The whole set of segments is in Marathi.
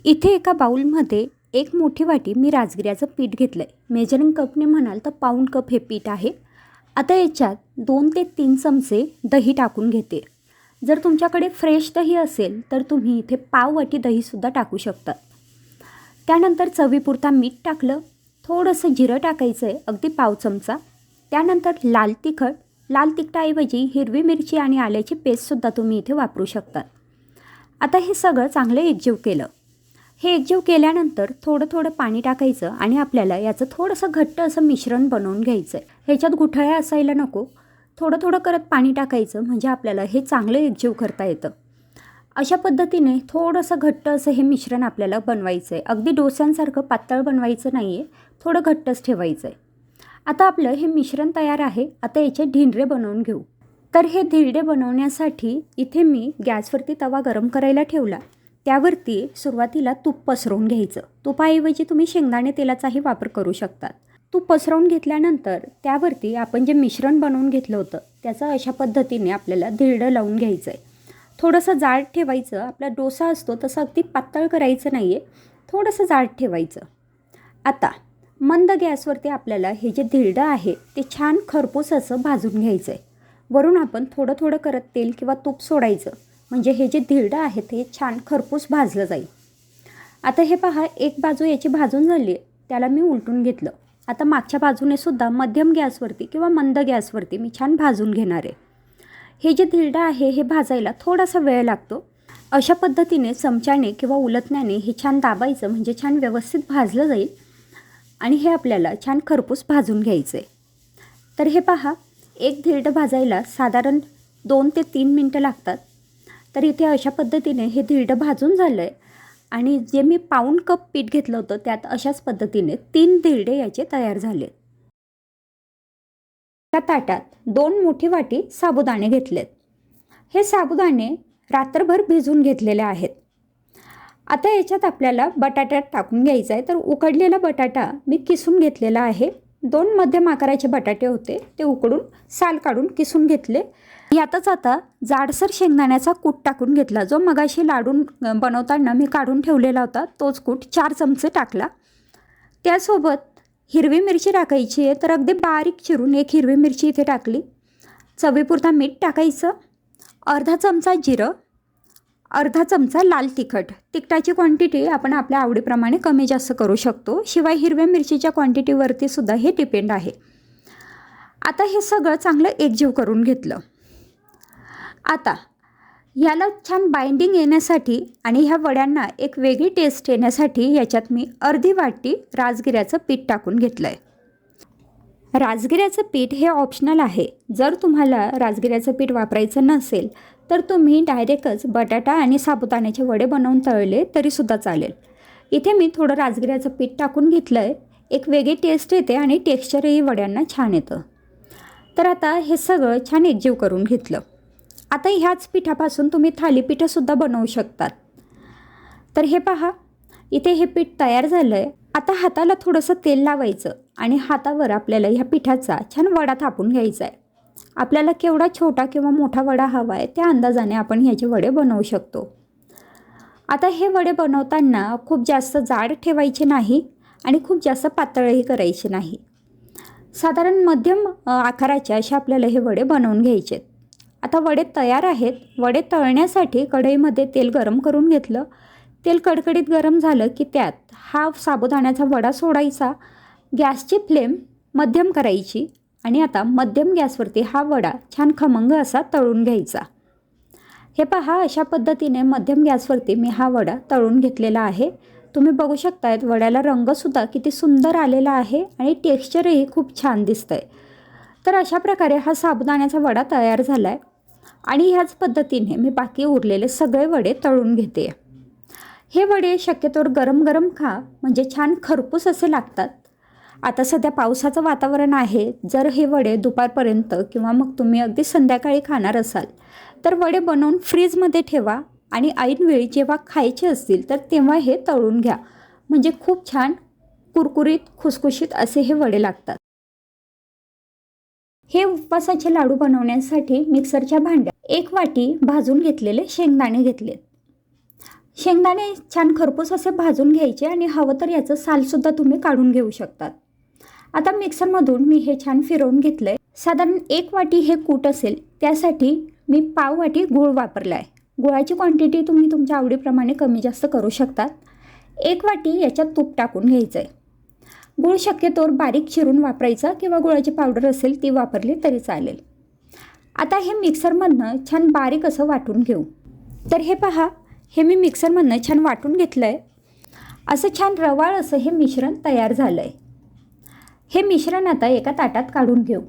इथे एका बाउलमध्ये एक मोठी वाटी मी राजगिऱ्याचं पीठ घेतलं आहे. मेजरिंग कपने म्हणाल तर पाऊण कप हे पीठ आहे. आता याच्यात 2 ते 3 चमचे दही टाकून घेते. जर तुमच्याकडे फ्रेश दही असेल तर तुम्ही इथे पाव वाटी दहीसुद्धा टाकू शकता. त्यानंतर चवीपुरता मीठ टाकलं, थोडंसं जिरं टाकायचं आहे, अगदी पाव चमचा. त्यानंतर लाल तिखटाऐवजी हिरवी मिरची आणि आल्याची पेस्टसुद्धा तुम्ही इथे वापरू शकता. आता हे सगळं चांगलं एकजीव केलं. हे एकजीव केल्यानंतर थोडं थोडं पाणी टाकायचं आणि आपल्याला याचं थोडंसं घट्ट असं मिश्रण बनवून घ्यायचं आहे. ह्याच्यात गुठळ्या असायला नको. थोडं थोडं करत पाणी टाकायचं म्हणजे आपल्याला हे चांगलं एकजीव करता येतं. अशा पद्धतीने थोडंसं घट्ट असं हे मिश्रण आपल्याला बनवायचं आहे. अगदी डोस्यांसारखं पातळ बनवायचं नाही आहे, थोडं घट्टच ठेवायचं आहे. आता आपलं हे मिश्रण तयार आहे. आता याचे ढिंडरे बनवून घेऊ. तर हे धिरडे बनवण्यासाठी इथे मी गॅसवरती तवा गरम करायला ठेवला. त्यावरती सुरुवातीला तूप पसरवून घ्यायचं. तुपाऐवजी तुम्ही शेंगदाणे तेलाचाही वापर करू शकतात. तूप पसरवून घेतल्यानंतर त्यावरती आपण जे मिश्रण बनवून घेतलं होतं त्याचं अशा पद्धतीने आपल्याला धिरडं लावून घ्यायचं आहे. थोडंसं जाड ठेवायचं. आपला डोसा असतो तसं अगदी पातळ करायचं नाही आहे, थोडंसं जाड ठेवायचं. आता मंद गॅसवरती आपल्याला हे जे धिरडं आहे ते छान खरपूस असं भाजून घ्यायचं आहे. वरून आपण थोडं थोडं करत तेल किंवा तूप सोडायचं म्हणजे हे जे धिरडं आहे ते छान खरपूस भाजलं जाईल. आता हे पहा, एक बाजू याची भाजून झाली आहे, त्याला मी उलटून घेतलं. आता मागच्या बाजूने सुद्धा मध्यम गॅसवरती किंवा मंद गॅसवरती मी छान भाजून घेणार आहे. हे जे धिरडं आहे हे भाजायला थोडासा वेळ लागतो. अशा पद्धतीने चमच्याने किंवा उलटण्याने हे छान दाबायचं म्हणजे छान व्यवस्थित भाजलं जाईल आणि हे आपल्याला छान खरपूस भाजून घ्यायचं आहे. तर हे पहा, एक धिरडं भाजायला साधारण 2 ते 3 मिनटं लागतात. तर इथे अशा पद्धतीने हे धिरडं भाजून झालं आहे आणि जे मी पाऊण कप पीठ घेतलं होतं त्यात अशाच पद्धतीने 3 धिरडे याचे तयार झाले. त्या ताटात 2 मोठी वाटी साबुदाणे घेतलेत. हे साबुदाणे रात्रभर भिजवून घेतलेले आहेत. आता याच्यात आपल्याला बटाट्यात टाकून घ्यायचं आहे. तर उकडलेला बटाटा मी किसून घेतलेला आहे. 2 मध्यम आकाराचे बटाटे होते, ते उकडून साल काढून किसून घेतले. यातच आता जाडसर शेंगदाण्याचा कूट टाकून घेतला. जो मगाशी लाडून बनवताना मी काढून ठेवलेला होता तोच कूट 4 चमचे टाकला. त्यासोबत हिरवी मिरची टाकायची आहे. तर अगदी बारीक चिरून एक हिरवी मिरची इथे टाकली. चवीपुरता मीठ टाकायचं. अर्धा चमचा जिरं, अर्धा चमचा लाल तिखट. तिखटाची क्वांटिटी आपण आपल्या आवडीप्रमाणे कमी जास्त करू शकतो. शिवाय हिरव्या मिरचीच्या क्वांटिटीवरती सुद्धा हे डिपेंड आहे. आता हे सगळं चांगलं एकजीव करून घेतलं. आता ह्याला छान बाइंडिंग येण्यासाठी आणि ह्या वड्यांना एक वेगळी टेस्ट येण्यासाठी याच्यात मी अर्धी वाटी राजगिऱ्याचं पीठ टाकून घेतलं आहे. राजगिऱ्याचं पीठ हे ऑप्शनल आहे. जर तुम्हाला राजगिऱ्याचं पीठ वापरायचं नसेल तर तुम्ही डायरेक्टच बटाटा आणि साबुदाण्याचे वडे बनवून तळले तरीसुद्धा चालेल. इथे मी थोडं राजगिऱ्याचं पीठ टाकून घेतलं आहे. एक वेगळी टेस्ट येते आणि टेक्स्चरही वड्यांना छान येतं. तर आता हे सगळं छान एकजीव करून घेतलं. आता ह्याच पिठापासून तुम्ही थालीपीठंसुद्धा बनवू शकतात. तर हे पहा, इथे हे पीठ तयार झालं आहे. आता हाताला थोडंसं तेल लावायचं आणि हातावर आपल्याला ह्या पिठाचा छान वडा थापून घ्यायचा आहे. आपल्याला केवढा छोटा किंवा मोठा वडा हवा आहे त्या अंदाजाने आपण ह्याचे वडे बनवू शकतो. आता हे वडे बनवताना खूप जास्त जाड ठेवायचे नाही आणि खूप जास्त पातळही करायचे नाही. साधारण मध्यम आकाराचे असे आपल्याला हे वडे बनवून घ्यायचे आहेत. आता वडे तयार आहेत. वडे तळण्यासाठी कढईमध्ये तेल गरम करून घेतलं. तेल कडकडीत गरम झालं की त्यात हा साबुदाण्याचा वडा सोडायचा. गॅसची फ्लेम मध्यम करायची आणि आता मध्यम गॅसवरती हा वडा छान खमंग असा तळून घ्यायचा. हे पहा, अशा पद्धतीने मध्यम गॅसवरती मी हा वडा तळून घेतलेला आहे. तुम्ही बघू शकतायत वड्याला रंगसुद्धा किती सुंदर आलेला आहे आणि टेक्स्चरही खूप छान दिसतं आहे. तर अशा प्रकारे हा साबुदाण्याचा वडा तयार झाला आहे आणि ह्याच पद्धतीने मी बाकी उरलेले सगळे वडे तळून घेते. हे वडे शक्यतोवर गरम गरम खा म्हणजे छान खरपूस असे लागतात. आता सध्या पावसाचं वातावरण आहे. जर हे वडे दुपारपर्यंत किंवा मग तुम्ही अगदी संध्याकाळी खाणार असाल तर वडे बनवून फ्रीजमध्ये ठेवा आणि ऐनवेळी जेव्हा खायचे असतील तर तेव्हा हे तळून घ्या म्हणजे खूप छान कुरकुरीत खुसखुशीत असे हे वडे लागतात. हे उपवासाचे लाडू बनवण्यासाठी मिक्सरच्या भांड्यात 1 वाटी भाजून घेतलेले शेंगदाणे घेतलेत. शेंगदाणे छान खरपूस असे भाजून घ्यायचे आणि हवं तर याचं सालसुद्धा तुम्ही काढून घेऊ शकतात. आता मिक्सरमधून मी हे छान फिरवून घेतलं आहे. साधारण 1 वाटी हे कूट असेल त्यासाठी मी पाव वाटी गूळ वापरला आहे. गुळाची क्वांटिटी तुम्ही तुमच्या आवडीप्रमाणे कमी जास्त करू शकतात. 1 वाटी याच्यात तूप टाकून घ्यायचं आहे. गूळ शक्यतोवर बारीक चिरून वापरायचा किंवा गुळाची पावडर असेल ती वापरली तरी चालेल. आता हे मिक्सरमधनं छान बारीक असं वाटून घेऊ. तर हे पहा, हे मी मिक्सरमधनं छान वाटून घेतलं आहे. असं छान रवाळ असं हे मिश्रण तयार झालं आहे. हे मिश्रण आता एका ताटात काढून घेऊ.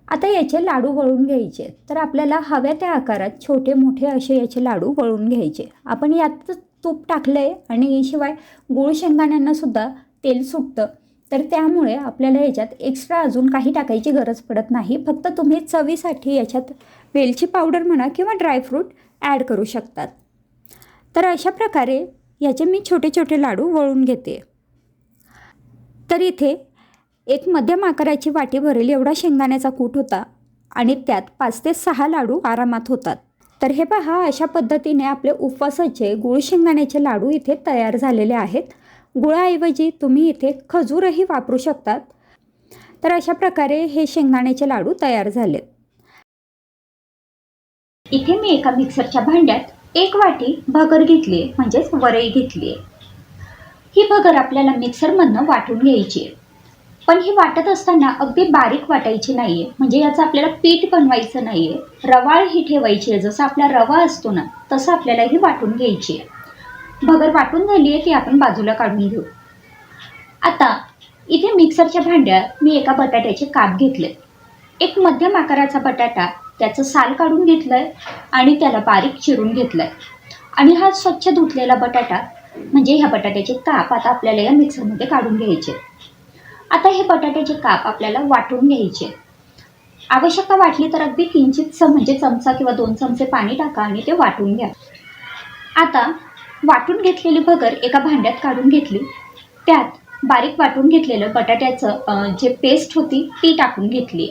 आता याचे लाडू वळून घ्यायचे. तर आपल्याला हव्या त्या आकारात छोटे मोठे असे याचे लाडू वळून घ्यायचे. आपण यात तूप टाकलं आहे आणि शिवाय गूळ शेंगदाण्यांनासुद्धा तेल सुटतं, तर त्यामुळे आपल्याला याच्यात एक्स्ट्रा अजून काही टाकायची गरज पडत नाही. फक्त तुम्ही चवीसाठी याच्यात वेलची पावडर म्हणा किंवा ड्रायफ्रूट ॲड करू शकतात. तर अशा प्रकारे याचे मी छोटे छोटे लाडू वळून घेते. तर इथे एक मध्यम आकाराची वाटी भरेल एवढा शेंगदाण्याचा कूट होता आणि त्यात 5 ते 6 लाडू आरामात होतात. तर हे पहा, अशा पद्धतीने आपले उपवासाचे गूळ शेंगदाण्याचे लाडू इथे तयार झालेले आहेत. गुळाऐवजी तुम्ही इथे खजूरही वापरू शकतात. तर अशा प्रकारे हे शेंगदाण्याचे लाडू तयार झालेत. इथे मी एका मिक्सरच्या भांड्यात 1 वाटी भगर घेतली आहे, म्हणजेच वरई घेतली आहे. ही भगर आपल्याला मिक्सरमधनं वाटून घ्यायची आहे. पण ही वाटत असताना अगदी बारीक वाटायची नाही आहे, म्हणजे याचं आपल्याला पीठ बनवायचं नाही आहे. रवाळ ही ठेवायची आहे. जसं आपला रवा असतो ना, तसं आपल्याला ही वाटून घ्यायची आहे. भगर वाटून झाली आहे ती आपण बाजूला काढून घेऊ. आता इथे मिक्सरच्या भांड्यात मी एका बटाट्याचे काप घेतले. एक मध्यम आकाराचा बटाटा, त्याचं साल काढून घेतलं आहे आणि त्याला बारीक चिरून घेतलं आहे. आणि हा स्वच्छ धुतलेला बटाटा, म्हणजे ह्या बटाट्याचे काप आता आपल्याला या मिक्सरमध्ये काढून घ्यायचे. आता हे बटाट्याचे काप आपल्याला वाटून घ्यायचे. आवश्यकता वाटली तर अगदी किंचितसं म्हणजे चमचा किंवा 2 चमचे पाणी टाका आणि ते वाटून घ्या. आता वाटून घेतलेली भगर एका भांड्यात काढून घेतली. त्यात बारीक वाटून घेतलेलं बटाट्याचं जे पेस्ट होती ती टाकून घेतली.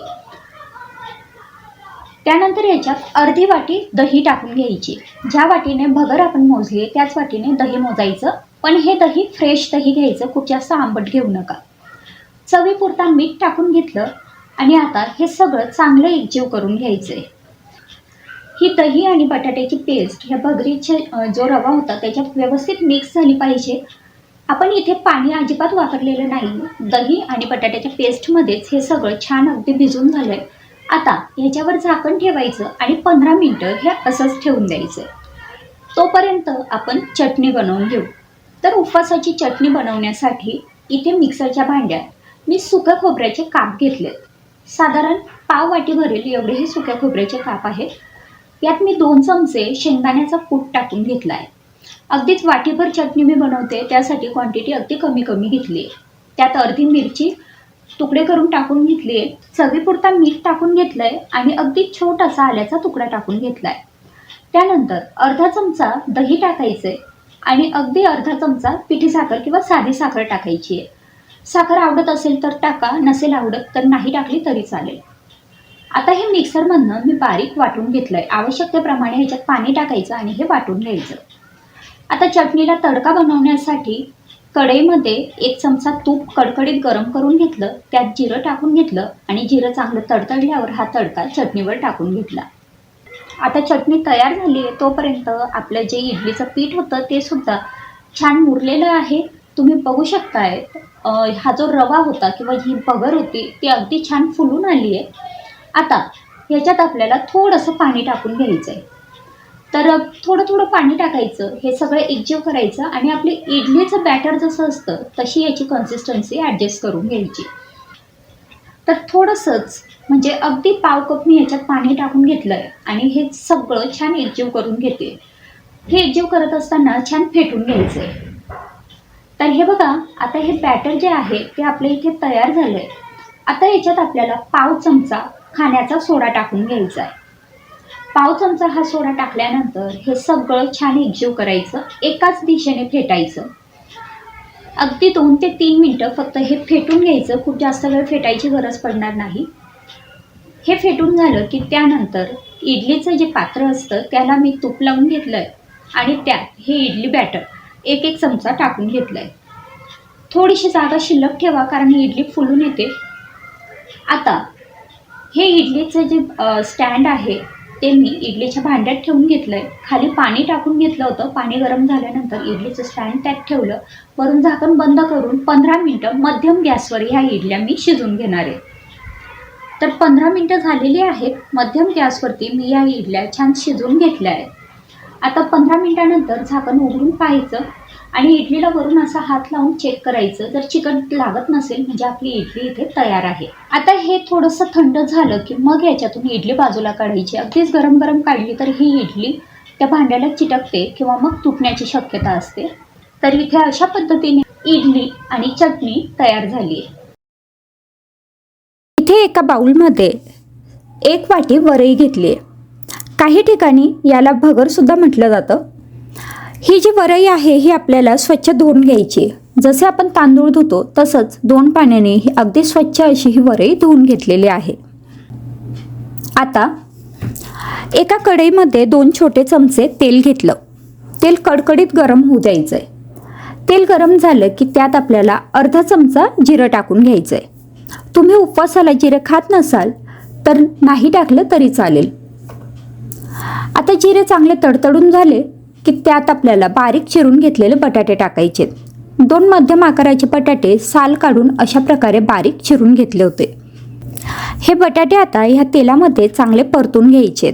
त्यानंतर याच्यात अर्धी वाटी दही टाकून घ्यायची. ज्या वाटीने भगर आपण मोजली त्याच वाटीने दही मोजायचं. पण हे दही फ्रेश दही घ्यायचं, खूप जास्त आंबट घेऊ नका. चवीपुरता मीठ टाकून घेतलं आणि आता हे सगळं चांगलं एकजीव करून घ्यायचं आहे. ही दही आणि बटाट्याची पेस्ट ह्या भगरीचे जो रवा होता त्याच्यात व्यवस्थित मिक्स झाली पाहिजे. आपण इथे पाणी अजिबात वापरलेलं नाही. दही आणि बटाट्याच्या पेस्टमध्येच हे सगळं छान अगदी भिजून झालं आहे. आता ह्याच्यावर झाकण ठेवायचं आणि 15 मिनटं हे असंच ठेवून द्यायचं. तोपर्यंत आपण चटणी बनवून घेऊ. तर उपवासाची चटणी बनवण्यासाठी इथे मिक्सरच्या भांड्यात मी सुक्या खोबऱ्याचे काप घेतलेत. साधारण पाव वाटी भरेल एवढे हे सुक्या खोबऱ्याचे काप आहेत. यात मी 2 चमचे शेंगदाण्याचा कूट टाकून घेतला आहे. अगदीच वाटीभर चटणी मी बनवते, त्यासाठी क्वांटिटी अगदी कमी कमी घेतली आहे. त्यात अर्धी मिरची तुकडे करून टाकून घेतली आहे. चवीपुरता मीठ टाकून घेतलं आहे आणि अगदी छोटासा आल्याचा तुकडा टाकून घेतला आहे. त्यानंतर अर्धा चमचा दही टाकायचं आहे आणि अगदी अर्धा चमचा पिठी साखर किंवा साधी साखर टाकायची आहे. साखर आवडत असेल तर टाका, नसेल आवडत तर नाही टाकली तरी चालेल. आता हे मिक्सरमधनं मी बारीक वाटून घेतलं आहे. आवश्यकतेप्रमाणे ह्याच्यात पाणी टाकायचं आणि हे वाटून घ्यायचं. आता चटणीला तडका बनवण्यासाठी कढईमध्ये 1 चमचा तूप कडकडीत गरम करून घेतलं. त्यात जिरं टाकून घेतलं आणि जिरं चांगलं तडतडल्यावर हा तडका चटणीवर टाकून घेतला. आता चटणी तयार झाली आहे. तोपर्यंत आपलं जे इडलीचं पीठ होतं ते सुद्धा छान मुरलेलं आहे. तुम्ही बघू शकताय हा जो रवा होता किंवा ही भगर होती ती अगदी छान फुलून आली आहे. आता ह्याच्यात आपल्याला थोडंसं पाणी टाकून घ्यायचं आहे. तर थोडं थोडं पाणी टाकायचं, हे सगळं एकजीव करायचं आणि आपली इडलीचं बॅटर जसं असतं तशी याची कन्सिस्टन्सी ॲडजस्ट करून घ्यायची. तर थोडंसंच म्हणजे अगदी पाव कप मी ह्याच्यात पाणी टाकून घेतलं आहे आणि हे सगळं छान एकजीव करून घेते. हे एकजीव करत असताना छान फेटून घ्यायचं आहे. तर हे बघा, आता हे बॅटर जे आहे ते आपल्या इथे तयार झालं आहे. आता याच्यात आपल्याला पाव चमचा खाण्याचा सोडा टाकून घ्यायचा आहे. पाव चमचा हा सोडा टाकल्यानंतर हे सगळं छान एकजीव करायचं. एकाच दिशेने फेटायचं. अगदी 2 ते 3 मिनटं फक्त हे फेटून घ्यायचं. खूप जास्त वेळ फेटायची गरज पडणार नाही. हे फेटून झालं की त्यानंतर इडलीचं जे पात्र असतं त्याला मी तूप लावून घेतलं आहे आणि त्यात हे इडली बॅटर एक एक चमचा टाकून घेतलं आहे. थोडीशी जागा शिल्लक ठेवा कारण ही इडली फुलून येते. आता हे इडलीचं जे स्टँड आहे ते मी इडलीच्या भांड्यात ठेवून घेतलं आहे. खाली पाणी टाकून घेतलं होतं. पाणी गरम झाल्यानंतर इडलीचं स्टँड त्यात ठेवलं. वरून झाकण बंद करून 15 मिनटं मध्यम गॅसवर ह्या इडल्या मी शिजवून घेणार आहे. तर 15 मिनटं झालेली आहेत. मध्यम गॅसवरती मी या इडल्या छान शिजवून घेतल्या आहेत. आता 15 मिनटानंतर झाकण उघडून पाहायचं आणि इडलीला वरून असा हात लावून चेक करायचं. जर चिकट लागत नसेल म्हणजे आपली इडली इथे तयार आहे. आता हे थोडंसं थंड झालं की मग याच्यातून इडली बाजूला काढायची. अगदीच गरम गरम काढली तर ही इडली त्या भांड्याला चिटकते किंवा मग तुटण्याची शक्यता असते. तर इथे अशा पद्धतीने इडली आणि चटणी तयार झाली आहे. इथे एका बाउलमध्ये 1 वाटी वरई घेतली आहे. काही ठिकाणी याला भगरसुद्धा म्हटलं जातं. ही जी वरई आहे ही आपल्याला स्वच्छ धुवून घ्यायची. जसे आपण तांदूळ धुतो तसंच 2 पाण्याने ही अगदी स्वच्छ अशी ही वरई धुवून घेतलेली आहे. आता एका कढईमध्ये 2 छोटे चमचे तेल घेतलं. तेल कडकडीत गरम होऊ द्यायचं आहे. तेल गरम झालं की त्यात आपल्याला अर्धा चमचा जिरं टाकून घ्यायचं आहे. तुम्ही उपवासाला जिरं खात नसाल तर नाही टाकलं तरी चालेल. आता जिरे चांगले तडतडून झाले की त्यात आपल्याला बारीक चिरून घेतलेले बटाटे टाकायचे. 2 मध्यम आकाराचे बटाटे साल काढून अशा प्रकारे बारीक चिरून घेतले होते. हे बटाटे आता ह्या तेलामध्ये चांगले परतून घ्यायचे.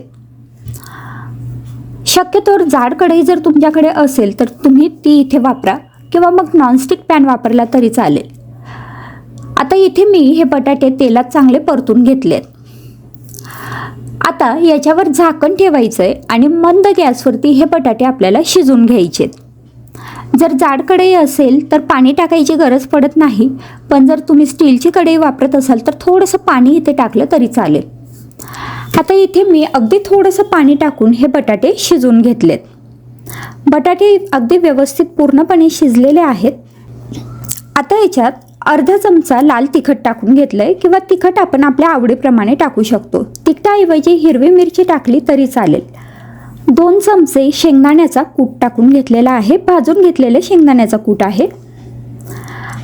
शक्यतोवर जाड कढई जर तुमच्याकडे असेल तर तुम्ही ती इथे वापरा किंवा मग नॉनस्टिक पॅन वापरला तरी चालेल. आता इथे मी हे बटाटे तेलात चांगले परतून घेतलेत. आता याच्यावर झाकण ठेवायचं आहे आणि मंद गॅसवरती हे बटाटे आपल्याला शिजवून घ्यायचे. जर जाड कढई असेल तर पाणी टाकायची गरज पडत नाही, पण जर तुम्ही स्टीलची कढई वापरत असाल तर थोडंसं पाणी इथे टाकलं तरी चालेल. आता इथे मी अगदी थोडंसं पाणी टाकून हे बटाटे शिजवून घेतलेत. बटाटे अगदी व्यवस्थित पूर्णपणे शिजलेले आहेत. आता याच्यात अर्धा चमचा लाल तिखट टाकून घेतलंय किंवा तिखट आपण आपल्या आवडीप्रमाणे टाकू शकतो. तिखटाऐवजी हिरवी मिरची टाकली तरी चालेल. 2 चमचे शेंगदाण्याचा कूट टाकून घेतलेला आहे. भाजून घेतलेले शेंगदाण्याचा कूट आहे.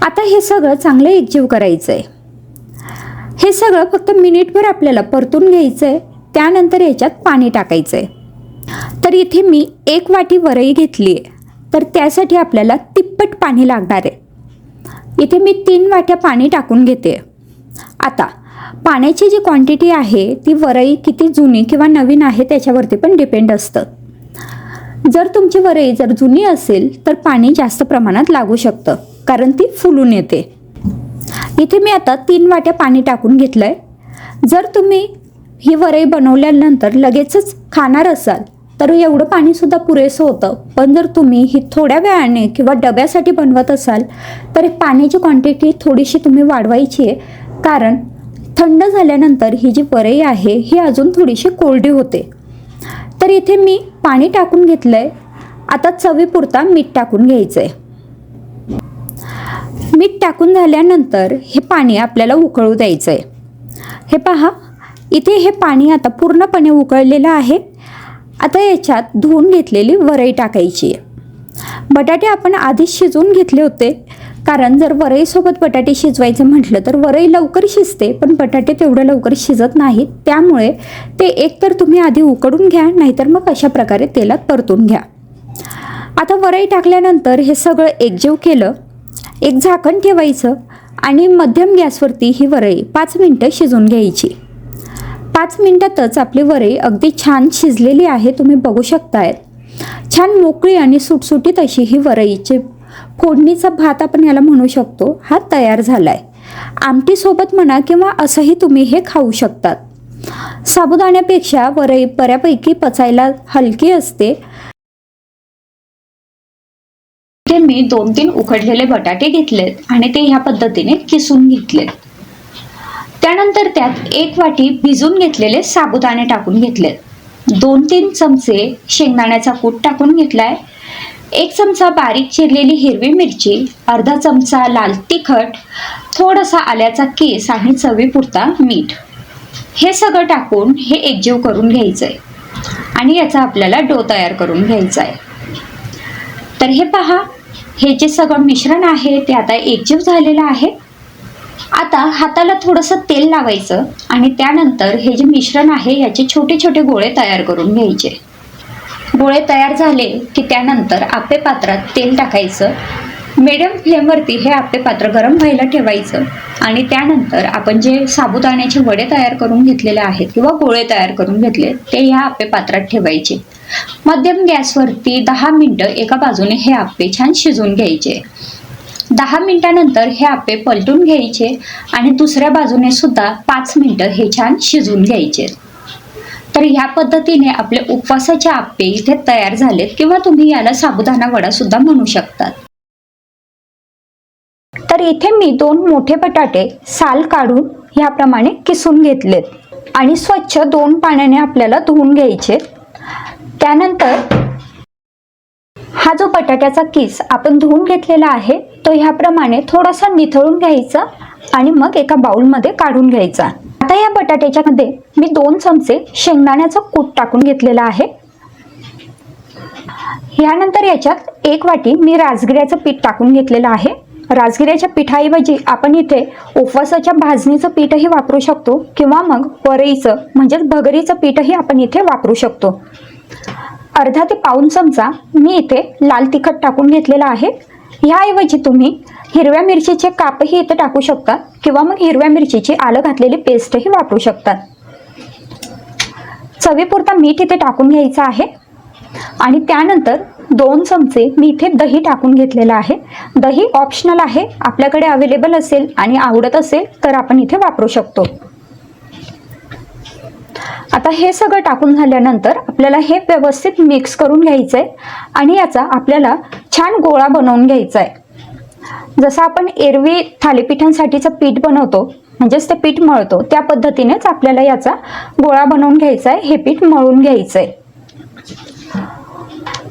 आता हे सगळं चांगलं एकजीव करायचं आहे. हे सगळं फक्त मिनिटभर आपल्याला परतून घ्यायचं आहे. त्यानंतर याच्यात पाणी टाकायचं आहे. तर इथे मी 1 वाटी वरई घेतली आहे तर त्यासाठी आपल्याला तिप्पट पाणी लागणार आहे. इथे मी 3 वाट्या पाणी टाकून घेते. आता पाण्याची जी क्वांटिटी आहे ती वरई किती जुनी किंवा नवीन आहे त्याच्यावरती पण डिपेंड असतं. जर तुमची वरई जर जुनी असेल तर पाणी जास्त प्रमाणात लागू शकतं कारण ती फुलून येते. इथे मी आता 3 वाट्या पाणी टाकून घेतलं आहे. जर तुम्ही ही वरई बनवल्यानंतर लगेचच खाणार असाल तर एवढं पाणीसुद्धा पुरेसं होतं. पण जर तुम्ही ही थोड्या वेळाने किंवा डब्यासाठी बनवत असाल तर पाण्याची क्वांटिटी थोडीशी तुम्ही वाढवायची आहे कारण थंड झाल्यानंतर ही जी वरई आहे ही अजून थोडीशी कोरडी होते. तर इथे मी पाणी टाकून घेतलं आहे. आता चवीपुरता मीठ टाकून घ्यायचं आहे. मीठ टाकून झाल्यानंतर हे पाणी आपल्याला उकळू द्यायचं आहे. हे पहा इथे हे पाणी आता पूर्णपणे उकळलेलं आहे. आता याच्यात धुवून घेतलेली वरई टाकायची आहे. बटाटे आपण आधीच शिजवून घेतले होते कारण जर वरईसोबत बटाटे शिजवायचं म्हटलं तर वरई लवकर शिजते पण बटाटे तेवढं लवकर शिजत नाहीत. त्यामुळे ते एकतर तुम्ही आधी उकडून घ्या नाहीतर मग अशा प्रकारे तेलात परतून घ्या. आता वरई टाकल्यानंतर हे सगळं एकजीव केलं. एक झाकण ठेवायचं आणि मध्यम गॅसवरती ही वरई 5 मिनटं शिजवून घ्यायची. 5 मिनटातच आपली वरई अगदी छान शिजलेली आहे. तुम्ही बघू शकताय छान मोकळी आणि सुटसुटीत अशी ही वरईची फोडणीचा भात आपण याला म्हणू शकतो हा तयार झाला आहे. आमटीसोबत म्हणा किंवा असंही तुम्ही हे खाऊ शकतात. साबुदाण्यापेक्षा वरई बऱ्यापैकी पचायला हलकी असते. ते मी 2-3 उकडलेले बटाटे घेतलेत आणि ते ह्या पद्धतीने किसून घेतलेत. त्यानंतर त्यात 1 वाटी भिजून घेतलेले साबुदाणे टाकून घेतलेत. 2-3 चमचे शेंगदाण्याचा कूट टाकून घेतलाय. 1 चमचा बारीक चिरलेली हिरवी मिरची, अर्धा चमचा लाल तिखट, थोडासा आल्याचा केस आणि चवीपुरता मीठ हे सगळं टाकून हे एकजीव करून घ्यायचं आहे आणि याचा आपल्याला डो तयार करून घ्यायचा आहे. तर हे पहा, हे जे सगळं मिश्रण आहे ते आता एकजीव झालेलं आहे. आता हाताला थोडंसं तेल लावायचं आणि त्यानंतर हे जे मिश्रण आहे याचे छोटे छोटे गोळे तयार करून घ्यायचे. गोळे तयार झाले की त्यानंतर आप्पे पात्रात तेल टाकायचं. मीडियम फ्लेमवरती हे आप्पे पात्र गरम व्हायला ठेवायचं आणि त्यानंतर आपण जे साबुदाण्याचे वडे तयार करून घेतलेले आहेत किंवा गोळे तयार करून घेतले ते ह्या आप्पे पात्रात ठेवायचे. मध्यम गॅसवरती 10 मिनिटं एका बाजूने हे आप्पे छान शिजवून घ्यायचे. 10 मिनिटानंतर हे आप्पे पलटून घ्यायचे आणि दुसऱ्या बाजूने सुद्धा 5 मिनिटं हे छान शिजवून घ्यायचे. तर ह्या पद्धतीने आपले उपवासाचे आप्पे इथे तयार झालेत किंवा तुम्ही याला साबुदाणा वडा सुद्धा म्हणू शकतात. तर इथे मी 2 मोठे बटाटे साल काढून ह्याप्रमाणे किसून घेतलेत आणि स्वच्छ 2 पाण्याने आपल्याला धुवून घ्यायचे. त्यानंतर हा जो बटाट्याचा किस आपण धुवून घेतलेला आहे तो ह्याप्रमाणे थोडासा निथळून घ्यायचा आणि मग एका बाउलमध्ये काढून घ्यायचा. आता या बटाट्याच्या मध्ये मी 2 चमचे शेंगदाण्याचं कूट टाकून घेतलेलं आहे. यानंतर याच्यात 1 वाटी मी राजगिऱ्याचं पीठ टाकून घेतलेलं आहे. राजगिऱ्याच्या पिठाऐवजी आपण इथे उपवासाच्या भाजणीचं पीठही वापरू शकतो किंवा मग वरईचं म्हणजेच भगरीचं पीठही आपण इथे वापरू शकतो. अर्धा ते पाऊण चमचा मी इथे लाल तिखट टाकून घेतलेला आहे. ह्याऐवजी तुम्ही हिरव्या मिरचीचे कापही इथे टाकू शकता किंवा मग हिरव्या मिरचीची आलं घातलेली पेस्टही वापरू शकतात. चवीपुरता मीठ इथे टाकून घ्यायचं आहे आणि त्यानंतर 2 चमचे मी इथे दही टाकून घेतलेलं आहे. दही ऑप्शनल आहे, आपल्याकडे अवेलेबल असेल आणि आवडत असेल तर आपण इथे वापरू शकतो. आता हे सगळं टाकून झाल्यानंतर आपल्याला हे व्यवस्थित मिक्स करून घ्यायचं आहे आणि याचा आपल्याला छान गोळा बनवून घ्यायचा आहे. जसं आपण एरवी थालीपीठांसाठीचं पीठ बनवतो म्हणजेच ते पीठ मळतो त्या पद्धतीनेच आपल्याला याचा गोळा बनवून घ्यायचा आहे. हे पीठ मळून घ्यायचं आहे.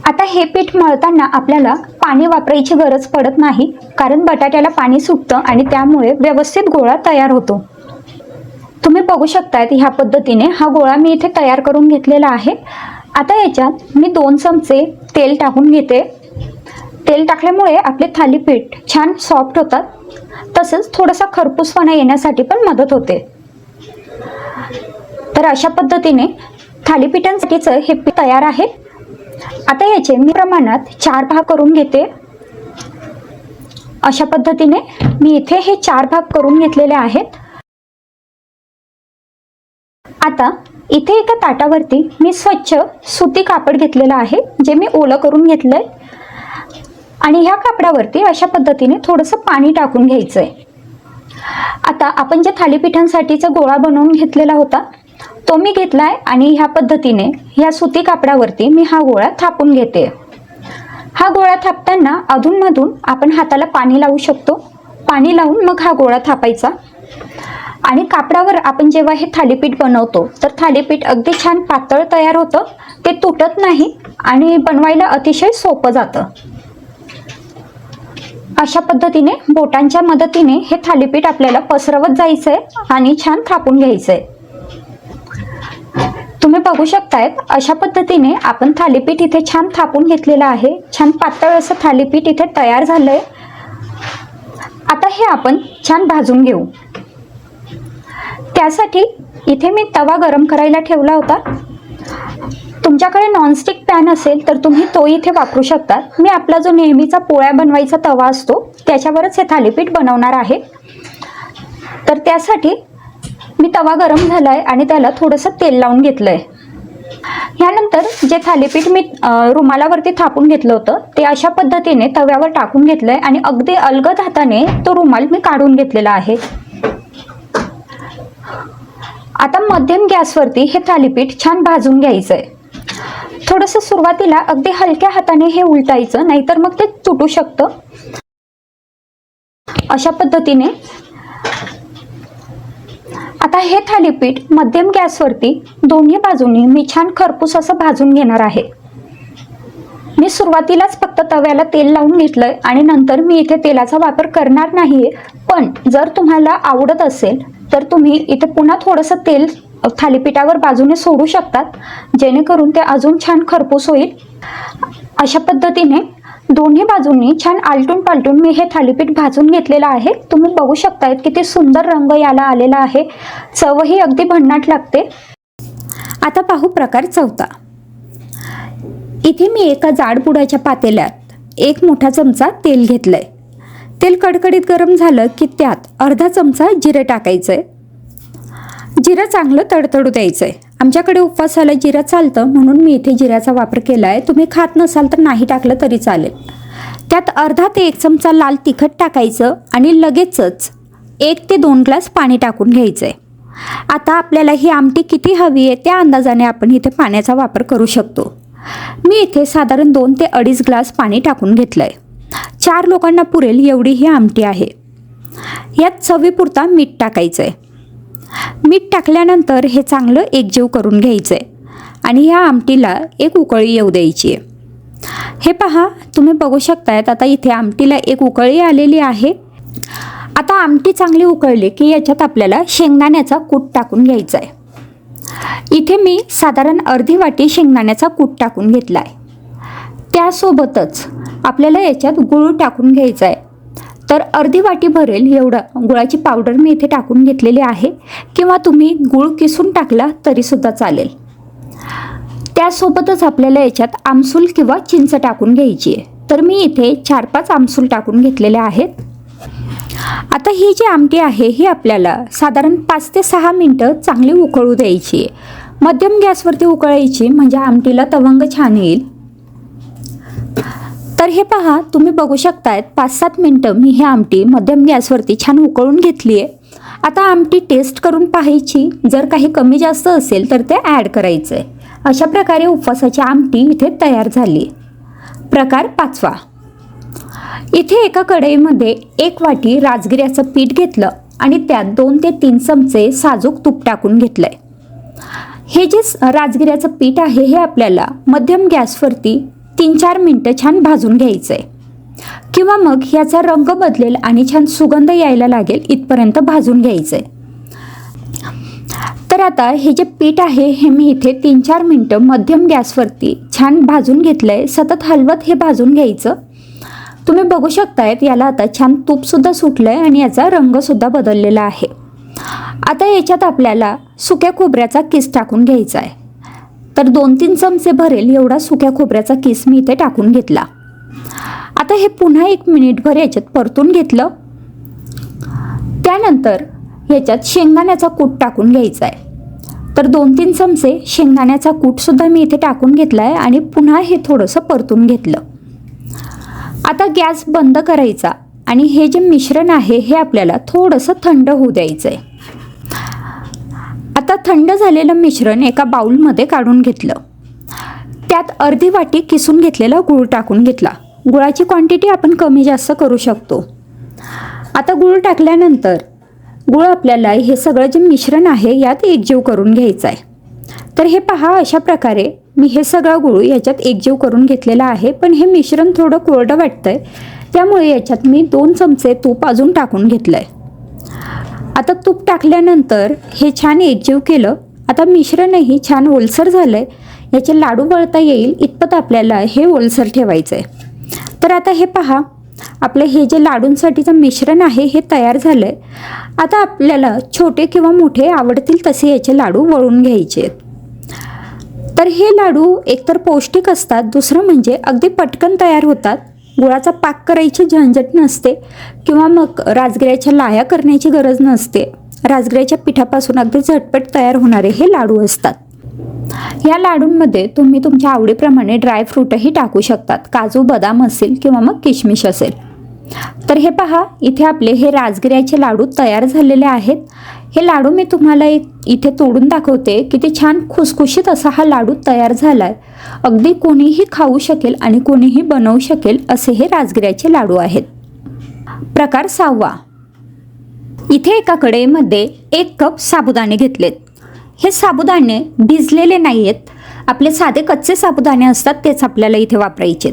आता हे पीठ मळताना आपल्याला पाणी वापरायची गरज पडत नाही कारण बटाट्याला पाणी सुटतं आणि त्यामुळे व्यवस्थित गोळा तयार होतो. तुम्ही बघू शकतायत ह्या पद्धतीने हा गोळा मी इथे तयार करून घेतलेला आहे. आता याच्यात मी 2 चमचे तेल टाकून घेते. तेल टाकल्यामुळे आपले थालीपीठ छान सॉफ्ट होतात, तसंच थोडासा खरपूसपणा येण्यासाठी पण मदत होते. तर अशा पद्धतीने थालीपीठांसाठीचं हे पीठ तयार आहे. आता याचे मी प्रमाणात 4 भाग करून घेते. अशा पद्धतीने मी इथे हे 4 भाग करून घेतलेले आहेत. आता इथे एका ताटावरती मी स्वच्छ सुती कापड घेतलेलं आहे जे मी ओलं करून घेतलंय आणि ह्या कापडावरती अशा पद्धतीने थोडंसं पाणी टाकून घ्यायचंय. आता आपण जे थालीपीठांसाठीचा गोळा बनवून घेतलेला होता तो मी घेतलाय आणि ह्या पद्धतीने ह्या सुती कापडावरती मी हा गोळा थापून घेते. हा गोळा थापताना अधूनमधून आपण हाताला पाणी लावू शकतो. पाणी लावून मग हा गोळा थापायचा आणि कापडावर आपण जेव्हा हे थालीपीठ बनवतो तर थालीपीठ अगदी छान पातळ तयार होतं, ते तुटत नाही आणि बनवायला अतिशय सोपं जातं. अशा पद्धतीने बोटांच्या मदतीने हे थालीपीठ आपल्याला पसरवत जायचंय आणि छान थापून घ्यायचंय. तुम्ही बघू शकतायत अशा पद्धतीने आपण थालीपीठ इथे छान थापून घेतलेलं आहे. छान पातळ असं थालीपीठ इथे तयार झालंय. आता हे आपण छान भाजून घेऊ. त्यासाठी इथे मी तवा गरम करायला ठेवला होता. तुमच्याकडे नॉनस्टिक पॅन असेल तर तुम्ही तो इथे वापरू शकता. मी आपला जो नेहमीचा पोळ्या बनवायचा तवा असतो त्याच्यावरच हे थालीपीठ बनवणार आहे. तर त्यासाठी मी तवा गरम झालाय आणि त्याला थोडंसं तेल लावून घेतलंय. यानंतर जे थालीपीठ मी रुमालावरती थापून घेतलं होतं ते अशा पद्धतीने तव्यावर टाकून घेतलंय आणि अगदी अलगद हाताने तो रुमाल मी काढून घेतलेला आहे. आता मध्यम गॅसवरती हे थालीपीठ छान भाजून घ्यायचंय. थोडंसं सुरुवातीला अगदी हलक्या हाताने हे उलटायचं, नाहीतर मग ते तुटू शकतं. अशा पद्धतीने आता हे थालीपीठ मध्यम गॅसवरती दोन्ही बाजूनी मी छान खरपूस असं भाजून घेणार आहे. मी सुरुवातीलाच फक्त तव्याला तेल लावून घेतलंय आणि नंतर मी इथे तेलाचा वापर करणार नाहीये. पण जर तुम्हाला आवडत असेल तर तुम्ही इथे पुन्हा थोडंसं तेल थालीपीठावर बाजूने सोडू शकतात, जेणेकरून ते अजून छान खरपूस होईल. अशा पद्धतीने दोन्ही बाजूंनी छान आलटून पालटून मी हे थालीपीठ भाजून घेतलेलं आहे. तुम्ही बघू शकतायत किती सुंदर रंग याला आलेला आहे. चवही अगदी भन्नाट लागते. आता पाहू प्रकार चौथा. इथे मी एका जाडबुडाच्या पातेल्यात 1 मोठा चमचा तेल घेतलंय. तेल कडकडीत गरम झालं की त्यात अर्धा चमचा जिरे टाकायचंय. जिरं चांगलं तडतडू द्यायचंय. आमच्याकडे उपवासाला जिरं चालतं म्हणून मी इथे जिऱ्याचा वापर केला आहे. तुम्ही खात नसाल तर नाही टाकलं तरी चालेल. त्यात अर्धा ते 1 चमचा लाल तिखट टाकायचं आणि लगेचच 1 ते 2 ग्लास पाणी टाकून घ्यायचं आहे. आता आपल्याला ही आमटी किती हवी आहे त्या अंदाजाने आपण इथे पाण्याचा वापर करू शकतो. मी इथे साधारण 2 ते 2.5 ग्लास पाणी टाकून घेतलं आहे. 4 लोकांना पुरेल एवढी ही आमटी आहे. यात चवीपुरता मीठ टाकायचं आहे. मीठ टाकल्यानंतर हे चांगलं एकजीव करून घ्यायचं आहे आणि ह्या आमटीला एक उकळी येऊ द्यायची आहे. हे पहा, तुम्ही बघू शकतायत आता इथे आमटीला एक उकळी आलेली आहे. आता आमटी चांगली उकळली की याच्यात आपल्याला शेंगदाण्याचा कूट टाकून घ्यायचा आहे. इथे मी साधारण अर्धी वाटी शेंगदाण्याचा कूट टाकून घेतला आहे. त्यासोबतच आपल्याला याच्यात गूळ टाकून घ्यायचा आहे. तर अर्धी वाटी भरेल एवढं गुळाची पावडर मी इथे टाकून घेतलेली आहे, किंवा तुम्ही गूळ किसून टाकला तरीसुद्धा चालेल. त्यासोबतच आपल्याला याच्यात आमसूल किंवा चिंच टाकून घ्यायची आहे. तर मी इथे 4-5 आमसूल टाकून घेतलेले आहेत. आता ही जी आमटी आहे ही आपल्याला साधारण 5 ते 6 मिनटं चांगली उकळू द्यायची आहे. मध्यम गॅसवरती उकळायची म्हणजे आमटीला तवंग छान येईल. तर हे पहा, तुम्ही बघू शकतायत 5-7 मिनटं मी ही आमटी मध्यम गॅसवरती छान उकळून घेतली आहे. आता आमटी टेस्ट करून पाहायची. जर काही कमी जास्त असेल तर ते ॲड करायचं आहे. अशा प्रकारे उपवासाची आमटी इथे तयार झाली. प्रकार 5वा. इथे एका कढईमध्ये 1 वाटी राजगिऱ्याचं पीठ घेतलं आणि त्यात 2 ते 3 चमचे साजूक तूप टाकून घेतलंय. हे जे राजगिऱ्याचं पीठ आहे हे आपल्याला मध्यम गॅसवरती 3-4 मिनटं छान भाजून घ्यायचं आहे, किंवा मग ह्याचा रंग बदलेल आणि छान सुगंध यायला लागेल इथपर्यंत भाजून घ्यायचं आहे. तर आता हे जे पीठ आहे हे मी इथे 3-4 मिनटं मध्यम गॅसवरती छान भाजून घेतलं आहे. सतत हलवत हे भाजून घ्यायचं. तुम्ही बघू शकतायत याला आता छान तूपसुद्धा सुटलं आहे आणि याचा रंगसुद्धा बदललेला आहे. आता याच्यात आपल्याला सुक्या खोबऱ्याचा किस टाकून घ्यायचा आहे. तर 2-3 चमचे भरेल एवढा सुक्या खोबऱ्याचा किस मी इथे टाकून घेतला. आता हे पुन्हा 1 मिनिटभर याच्यात परतून घेतलं. त्यानंतर याच्यात शेंगदाण्याचा कूट टाकून घ्यायचा आहे. तर 2-3 चमचे शेंगदाण्याचा कूटसुद्धा मी इथे टाकून घेतला आहे आणि पुन्हा हे थोडंसं परतून घेतलं. आता गॅस बंद करायचा आणि हे जे मिश्रण आहे हे आपल्याला थोडंसं थंड होऊ द्यायचं आहे. आता थंड झालेलं मिश्रण एका बाउलमध्ये काढून घेतलं. त्यात अर्धी वाटी किसून घेतलेला गूळ टाकून घेतला. गुळाची क्वांटिटी आपण कमी जास्त करू शकतो. आता गूळ टाकल्यानंतर गूळ आपल्याला हे सगळं जे मिश्रण आहे यात एकजीव करून घ्यायचं आहे. तर हे पहा, अशा प्रकारे मी हे सगळं गूळ याच्यात एकजीव करून घेतलेला आहे. पण हे मिश्रण थोडं कोरडं वाटतंय, त्यामुळे याच्यात मी 2 चमचे तूप अजून टाकून घेतलं आहे. आता तूप टाकल्यानंतर हे छान एकजीव केलं. आता मिश्रणही छान ओलसर झालं आहे. याचे लाडू वळता येईल इतपत आपल्याला हे ओलसर ठेवायचं आहे. तर आता हे पहा, आपलं हे जे लाडूंसाठीचं मिश्रण आहे हे तयार झालं आहे. आता आपल्याला छोटे किंवा मोठे आवडतील तसे याचे लाडू वळून घ्यायचे आहेत. तर हे लाडू एकतर पौष्टिक असतात, दुसरं म्हणजे अगदी पटकन तयार होतात. गुळाचा पाक करायची झंझट नसते, किंवा मग राजगिऱ्याच्या लाह्या करण्याची गरज नसते. राजगिऱ्याच्या पिठापासून अगदी झटपट तयार होणारे हे लाडू असतात. या लाडूंमध्ये तुम्ही तुमच्या आवडीप्रमाणे ड्रायफ्रूटही टाकू शकतात. काजू, बदाम असेल किंवा मग किशमिश असेल. तर हे पहा, इथे आपले हे राजगिऱ्याचे लाडू तयार झालेले आहेत. हे लाडू मी तुम्हाला इथे तोडून दाखवते. किती छान खुसखुशीत असा हा लाडू तयार झाला आहे. अगदी कोणीही खाऊ शकेल आणि कोणीही बनवू शकेल असे हे राजगिऱ्याचे लाडू आहेत. प्रकार 6वा. इथे एका कढईमध्ये 1 कप साबुदाणे घेतलेत. हे साबुदाणे भिजलेले नाही आहेत. आपले साधे कच्चे साबुदाणे असतात तेच आपल्याला इथे वापरायचे.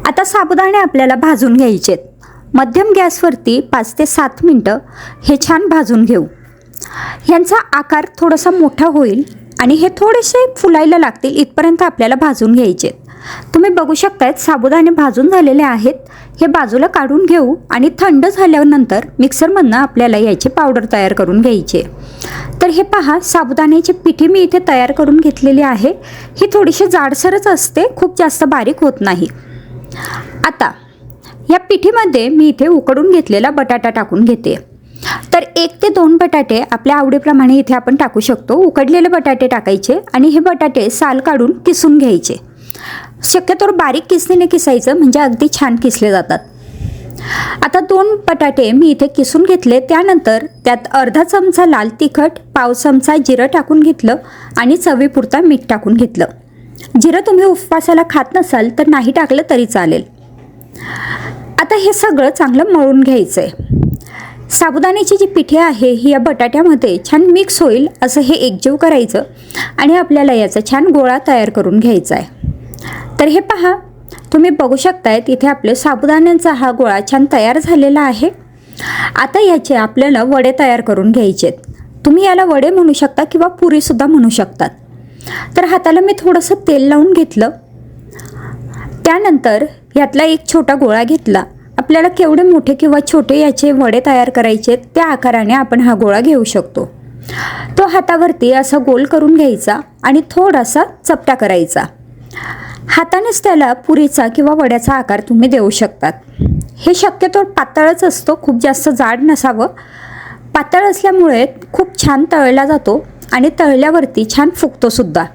आता साबुदाणे आपल्याला भाजून घ्यायचे. मध्यम गॅसवरती 5 ते 7 मिनटं हे छान भाजून घेऊ. ह्यांचा आकार थोडासा मोठा होईल आणि हे थोडेसे फुलायला लागतील इथपर्यंत आपल्याला भाजून घ्यायचे. तुम्ही बघू शकतायत साबुदाणे भाजून झालेले आहेत. हे बाजूला काढून घेऊ आणि थंड झाल्यानंतर मिक्सरमधनं आपल्याला याची पावडर तयार करून घ्यायची. तर हे पहा, साबुदाण्याची पिठी मी इथे तयार करून घेतलेली आहे. ही थोडीशी जाडसरच असते, खूप जास्त बारीक होत नाही. आता या पिठीमध्ये मी इथे उकडून घेतलेला बटाटा टाकून घेते. तर 1 ते 2 बटाटे आपल्या आवडीप्रमाणे इथे आपण टाकू शकतो. उकडलेले बटाटे टाकायचे आणि हे बटाटे साल काढून किसून घ्यायचे. शक्यतोवर बारीक किसणीने किसायचं, म्हणजे अगदी छान किसले जातात. आता 2 बटाटे मी इथे किसून घेतले. त्यानंतर त्यात अर्धा चमचा लाल तिखट, पाव चमचा जिरं टाकून घेतलं आणि चवीपुरता मीठ टाकून घेतलं. जिरं तुम्ही उपवासाला खात नसाल तर नाही टाकलं तरी चालेल. आता हे सगळं चांगलं मळून घ्यायचं आहे. साबुदाण्याची जी पिठी आहे ही या बटाट्यामध्ये छान मिक्स होईल असं हे एकजीव करायचं आणि आपल्याला याचा छान गोळा तयार करून घ्यायचा आहे. तर हे पहा, तुम्ही बघू शकताय इथे आपले साबुदाण्यांचा हा गोळा छान तयार झालेला आहे. आता याचे आपल्याला वडे तयार करून घ्यायचे आहेत. तुम्ही याला वडे म्हणू शकता किंवा पुरीसुद्धा म्हणू शकतात. तर हाताला मी थोडंसं तेल लावून घेतलं. त्यानंतर यातला एक छोटा गोळा घेतला. आपल्याला केवढे मोठे किंवा छोटे याचे वडे तयार करायचे त्या आकाराने आपण हा गोळा घेऊ शकतो. तो हातावरती असा गोल करून घ्यायचा आणि थोडासा चपटा करायचा. हातानेच त्याला पुरीचा किंवा वड्याचा आकार तुम्ही देऊ शकतात. हे शक्यतो पातळच असतो, खूप जास्त जाड नसावं. पातळ असल्यामुळे खूप छान तळला जातो आणि तळल्यावरती छान फुगतो सुद्धा.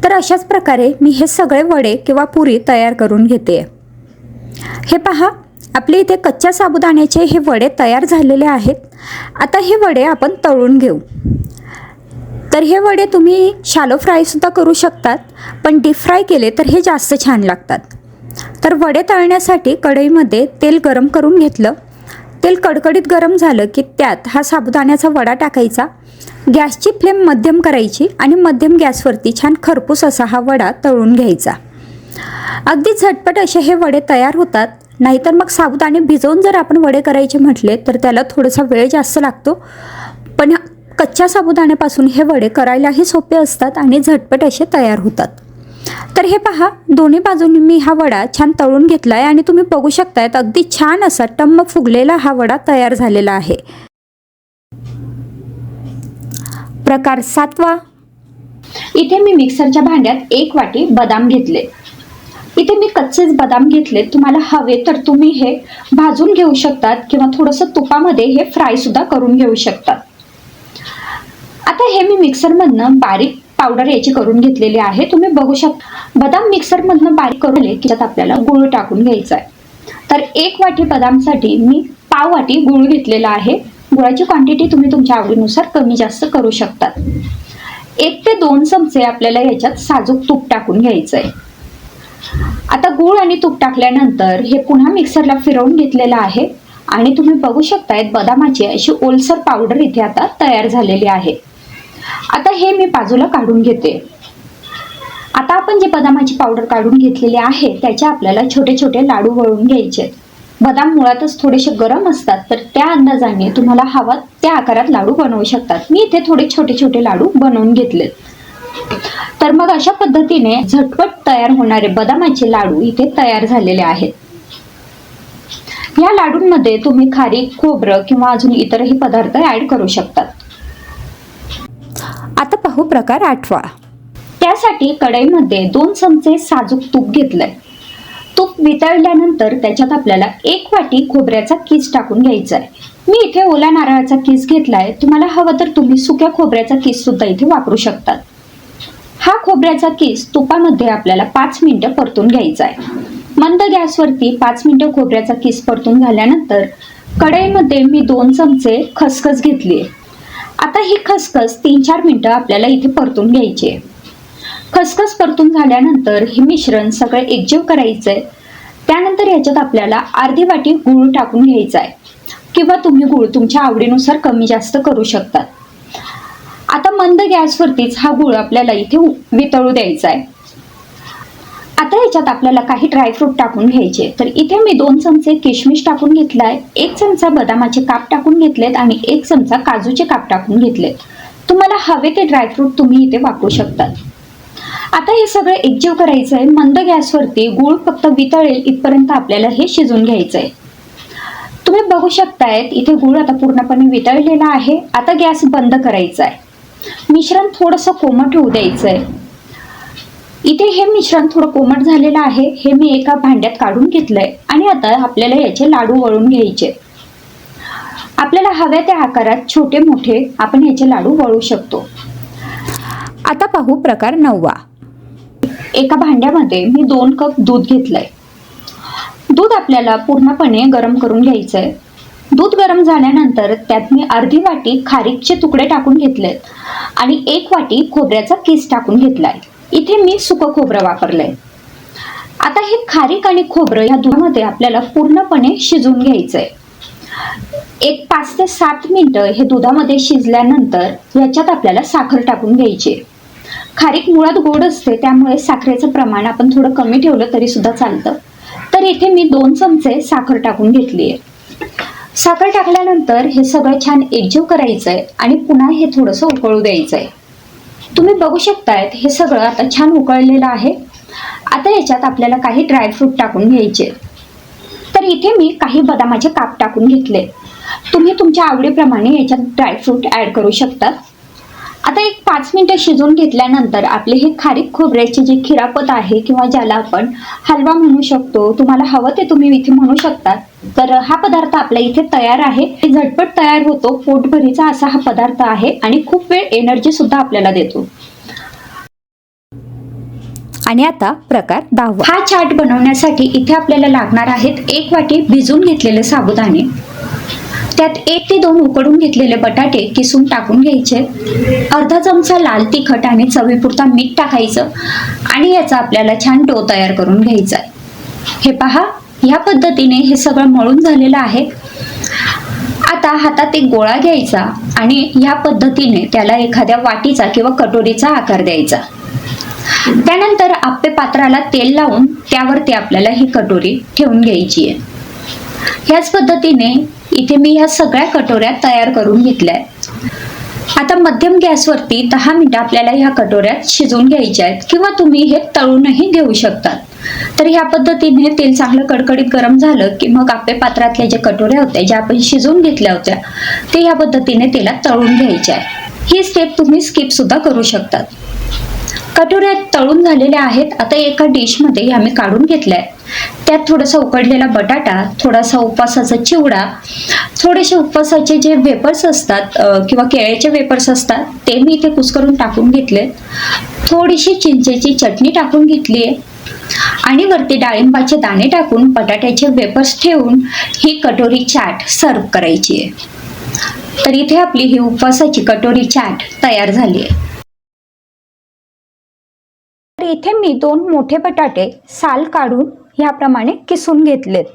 तर अशाच प्रकारे मी हे सगळे वडे किंवा पुरी तयार करून घेते. हे पहा, आपले इथे कच्च्या साबुदाण्याचे हे वडे तयार झालेले आहेत. आता हे वडे आपण तळून घेऊ. तर हे वडे तुम्ही शॅलो फ्रायसुद्धा करू शकतात, पण डीप फ्राय केले तर हे जास्त छान लागतात. तर वडे तळण्यासाठी कढईमध्ये तेल गरम करून घेतलं. तेल कडकडीत गरम झालं की त्यात हा साबुदाण्याचा वडा टाकायचा. गॅसची फ्लेम मध्यम करायची आणि मध्यम गॅसवरती छान खरपूस असा हा वडा तळून घ्यायचा. अगदी झटपट असे हे वडे तयार होतात. नाहीतर मग साबुदाणे भिजवून जर आपण वडे करायचे म्हटले तर त्याला थोडासा वेळ जास्त लागतो. पण कच्च्या साबुदाण्यापासून हे वडे करायलाही सोपे असतात आणि झटपट असे तयार होतात. तर हे पहा, दोन्ही बाजूंनी मी हा वडा छान तळून घेतला आहे आणि तुम्ही बघू शकतायत अगदी छान असा टम्म फुगलेला हा वडा तयार झालेला आहे. प्रकार 7वा. इथे मी मिक्सरच्या भांड्यात 1 वाटी बदाम घेतले. इथे मी कच्चेच बदाम घेतले. तुम्हाला हवे तर तुम्ही हे भाजून घेऊ शकतात किंवा थोडंसं तुपामध्ये हे फ्राय सुद्धा करून घेऊ शकतात. आता हे मी मिक्सरमधनं बारीक पावडर याची करून घेतलेली आहे. तुम्ही बघू शकता बदाम मिक्सरमधनं बारीक करून की त्यात आपल्याला गूळ टाकून घ्यायचा आहे. तर 1 वाटी बदामसाठी मी पाव वाटी गूळ घेतलेला आहे. गुळाची क्वांटिटी तुम्ही तुमच्या आवडीनुसार कमी जास्त करू शकतात. 1 ते 2 चमचे आपल्याला याच्यात साजूक तूप टाकून घ्यायचं आहे. आता गूळ आणि तूप टाकल्यानंतर हे पुन्हा मिक्सरला फिरवून घेतलेलं आहे आणि तुम्ही बघू शकतायत बदामाची अशी ओलसर पावडर इथे आता तयार झालेली आहे. आता हे मी बाजूला काढून घेते. आता आपण जे बदामाची पावडर काढून घेतलेली आहे त्याचे आपल्याला छोटे छोटे लाडू वळून घ्यायचे. बदाम मुळातच थोडेसे गरम असतात, तर त्या अंदाजाने तुम्हाला हवा त्या आकारात लाडू बनवू शकतात. मी इथे थोडे छोटे छोटे लाडू बनवून घेतले. तर मग अशा पद्धतीने झटपट तयार होणारे बदामाचे लाडू इथे तयार झालेले आहेत. या लाडूंमध्ये तुम्ही खारीक, खोबरं किंवा अजून इतरही पदार्थ ऍड करू शकतात. आता पाहू प्रकार 8वा. त्यासाठी कढईमध्ये 2 चमचे साजूक तूप घेतलंय. तूप वितळल्यानंतर त्याच्यात आपल्याला 1 वाटी खोबऱ्याचा कीस टाकून घ्यायचा आहे. मी इथे ओल्या नारळाचा कीस घेतलाय. तुम्हाला हवं तर तुम्ही सुक्या खोबऱ्याचा कीस सुद्धा इथे वापरू शकतात. हा खोबऱ्याचा कीस तुपामध्ये आपल्याला 5 मिनिटं परतून घ्यायचा आहे. मंद गॅसवरती 5 मिनिटं खोबऱ्याचा कीस परतून झाल्यानंतर कढईमध्ये मी 2 चमचे खसखस घेतली. आता ही खसखस 3-4 मिनिटं आपल्याला इथे परतून घ्यायची आहे. खसखस परतून झाल्यानंतर हे मिश्रण सगळे एकजीव करायचंय. त्यानंतर याच्यात आपल्याला अर्धी वाटी गूळ टाकून घ्यायचा आहे किंवा तुम्ही गूळ तुमच्या आवडीनुसार कमी जास्त करू शकतात. आता मंद गॅसवरतीच हा गूळ आपल्याला इथे वितळू द्यायचा आहे. आता याच्यात आपल्याला काही ड्रायफ्रूट टाकून घ्यायचे. तर इथे मी 2 चमचे किशमिश टाकून घेतलाय, 1 चमचा बदामाचे काप टाकून घेतलेत आणि 1 चमचा काजूचे काप टाकून घेतलेत. तुम्हाला हवे ते ड्रायफ्रूट तुम्ही इथे वापरू शकतात. आता हे सगळं एकजीव करायचं आहे. मंद गॅसवरती गूळ फक्त वितळेल इथपर्यंत आपल्याला हे शिजवून घ्यायचं आहे. तुम्ही बघू शकताय इथे गूळ आता पूर्णपणे वितळलेला आहे. आता गॅस बंद करायचा आहे. मिश्रण थोडंसं कोमट होऊ द्यायचं आहे. इथे हे मिश्रण थोडं कोमट झालेलं आहे. हे मी एका भांड्यात काढून घेतलंय आणि आता आपल्याला याचे लाडू वळून घ्यायचे. आपल्याला हव्या त्या आकारात छोटे मोठे आपण याचे लाडू वळू शकतो. आता पाहू प्रकार 9वा. एका भांड्यामध्ये मी 2 कप दूध घेतलंय. दूध आपल्याला पूर्णपणे गरम करून घ्यायचंय. दूध गरम झाल्यानंतर त्यात मी अर्धी वाटी खारीकचे तुकडे टाकून घेतलेत आणि 1 वाटी खोबऱ्याचा किस टाकून घेतलाय. इथे मी सुकं खोबरं वापरलंय. आता हे खारीक आणि खोबरं या दुधामध्ये आपल्याला पूर्णपणे शिजवून घ्यायचंय. एक 5 ते 7 मिनिटं हे दुधामध्ये शिजल्यानंतर याच्यात आपल्याला साखर टाकून घ्यायची. खारीक मुळात गोड असते त्यामुळे साखरेचं प्रमाण आपण थोडं कमी ठेवलं तरी सुद्धा चालतं. तर इथे मी 2 चमचे साखर टाकून घेतली आहे. साखर टाकल्यानंतर हे सगळं छान एकजीव करायचंय आणि पुन्हा हे थोडंसं उकळू द्यायचंय. तुम्ही बघू शकतायत हे सगळं आता छान उकळलेलं आहे. आता याच्यात आपल्याला काही ड्रायफ्रूट टाकून घ्यायचे. तर इथे मी काही बदामाचे काप टाकून घेतले. तुम्ही तुमच्या आवडीप्रमाणे याच्यात ड्रायफ्रूट ॲड करू शकतात. आता एक 5 मिनिटं शिजवून घेतल्यानंतर आपले हे खारीक खोबऱ्याचे जे खिरापत आहे किंवा ज्याला आपण हलवा म्हणू शकतो, तुम्हाला हवं ते तुम्ही इथे म्हणू शकता. तर हा पदार्थ आपल्या इथे तयार आहे. झटपट तयार होतो. पोटभरीचा असा हा पदार्थ आहे आणि खूप वेळ एनर्जी सुद्धा आपल्याला देतो. आणि आता प्रकार 10वा. हा चाट बनवण्यासाठी इथे आपल्याला लागणार आहेत 1 वाटी भिजून घेतलेले साबुदाणे, त्यात 1 ते 2 उकडून घेतलेले बटाटे किसून टाकून घ्यायचे, अर्धा चमचा लाल तिखट आणि चवीपुरता मीठ टाकायचं आणि याचा आपल्याला छान डो तयार करून घ्यायचा आहे. हे पहा, ह्या पद्धतीने हे सगळं मळून झालेलं आहे. आता हातात एक गोळा घ्यायचा आणि ह्या पद्धतीने त्याला एखाद्या वाटीचा किंवा कटोरीचा आकार द्यायचा. त्यानंतर आप्पे पात्राला तेल लावून त्यावरती आपल्याला ही कटोरी ठेवून घ्यायची आहे. ह्याच पद्धतीने इथे मी ह्या सगळ्या कटोऱ्या तयार करून घेतल्या आहेत. आता मध्यम गॅसवरती 10 मिनिटं आपल्याला ह्या कटोऱ्यात शिजवून घ्यायच्या आहेत किंवा तुम्ही हे तळूनही घेऊ शकतात. तर ह्या पद्धतीने तेल चांगलं कडकडीत गरम झालं की मग आप्पे पात्रातल्या ज्या कटोऱ्या होत्या ज्या आपण शिजवून घेतल्या होत्या ते ह्या पद्धतीने तेलात तळून घ्यायच्या आहे. ही स्टेप तुम्ही स्किप सुद्धा करू शकतात. कटोऱ्या तळून झालेल्या आहेत. आता एका डिशमध्ये ह्या मी काढून घेतल्या आहेत. त्यात थोडासा उकडलेला बटाटा, थोडासा उपवासाचा चिवडा, थोडेसे उपवासाचे जे वेपर्स असतात किंवा केळ्याचे वेपर्स असतात ते मी इथे कुस्करून टाकून घेतले, थोडीशी चिंचेची चटणी टाकून घेतली आहे आणि वरती डाळिंबाचे दाणे टाकून बटाट्याचे वेपर्स ठेवून ही कटोरी चाट सर्व करायची आहे. तर इथे आपली ही उपवासाची कटोरी चाट तयार झाली आहे. इथे मी 2 मोठे बटाटे साल काढून ह्याप्रमाणे किसून घेतलेत